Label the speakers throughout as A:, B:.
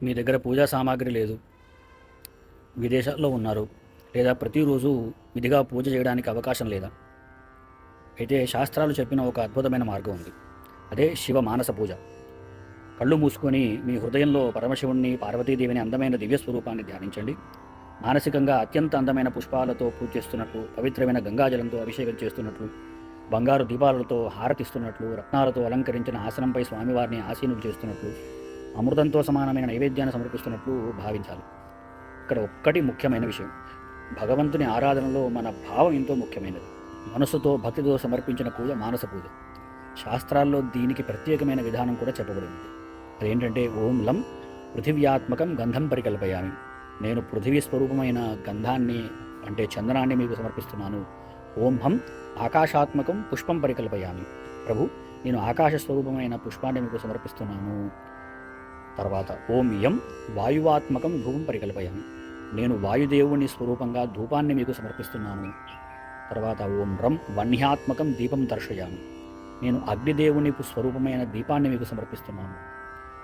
A: మీ దగ్గర పూజా సామాగ్రి లేదు, విదేశాల్లో ఉన్నారు, లేదా ప్రతిరోజు విధిగా పూజ చేయడానికి అవకాశం లేదా? అయితే శాస్త్రాలు చెప్పిన ఒక అద్భుతమైన మార్గం ఉంది. అదే శివ మానస పూజ. కళ్ళు మూసుకొని మీ హృదయంలో పరమశివుణ్ణి, పార్వతీదేవిని అందమైన దివ్య స్వరూపాన్ని ధ్యానించండి. మానసికంగా అత్యంత అందమైన పుష్పాలతో పూజ చేస్తున్నట్లు, పవిత్రమైన గంగాజలంతో అభిషేకం చేస్తున్నట్లు, బంగారు దీపాలతో హారతిస్తున్నట్లు, రత్నాలతో అలంకరించిన ఆసనంపై స్వామివారిని ఆసీనులు చేస్తున్నట్లు, అమృతంతో సమానమైన నైవేద్యాన్ని సమర్పిస్తున్నట్లు భావించాలి. ఇక్కడ ఒక్కటి ముఖ్యమైన విషయం, భగవంతుని ఆరాధనలో మన భావం ఎంతో ముఖ్యమైనది. మనసుతో భక్తితో సమర్పించిన పూజ మానస పూజ. శాస్త్రాల్లో దీనికి ప్రత్యేకమైన విధానం కూడా చెప్పబడింది. అదేంటంటే, ఓం లం పృథివ్యాత్మకం గంధం పరికల్పయామి. నేను పృథివీ స్వరూపమైన గంధాన్ని అంటే చందనాన్ని మీకు సమర్పిస్తున్నాను. ఓం హం ఆకాశాత్మకం పుష్పం పరికల్పయామి. ప్రభు, నేను ఆకాశ స్వరూపమైన పుష్పాన్ని మీకు సమర్పిస్తున్నాను. తర్వాత ఓం యం వాయువాత్మకం ధూపం పరికల్పయామి. నేను వాయుదేవుని స్వరూపంగా ధూపాన్ని మీకు సమర్పిస్తున్నాను. తర్వాత ఓం రం వన్యాత్మకం దీపం దర్శయామి. నేను అగ్నిదేవుని స్వరూపమైన దీపాన్ని మీకు సమర్పిస్తున్నాను.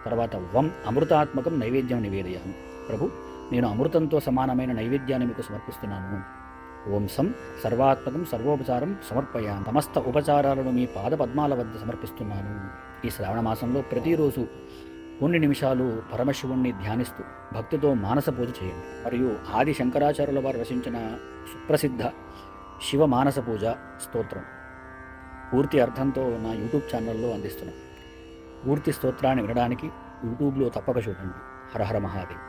A: తర్వాత వం అమృతాత్మకం నైవేద్యం నివేదయామి. ప్రభు, నేను అమృతంతో సమానమైన నైవేద్యాన్ని మీకు సమర్పిస్తున్నాను. ఓం సం సర్వాత్మకం సర్వోపచారం సమర్పయామి. సమస్త ఉపచారాలను మీ పాద పద్మాల వద్ద సమర్పిస్తున్నాను. ఈ శ్రావణ మాసంలో ప్రతిరోజు కొన్ని నిమిషాలు పరమశివుణ్ణి ధ్యానిస్తూ భక్తితో మానస పూజ చేయండి. మరియు ఆది శంకరాచార్యుల వారు రచించిన సుప్రసిద్ధ శివ మానస పూజ స్తోత్రం పూర్తి అర్థంతో నా యూట్యూబ్ ఛానల్లో అందిస్తున్నాను. పూర్తి స్తోత్రాన్ని వినడానికి యూట్యూబ్లో తప్పక చూడండి. హర హర మహాదేవ్.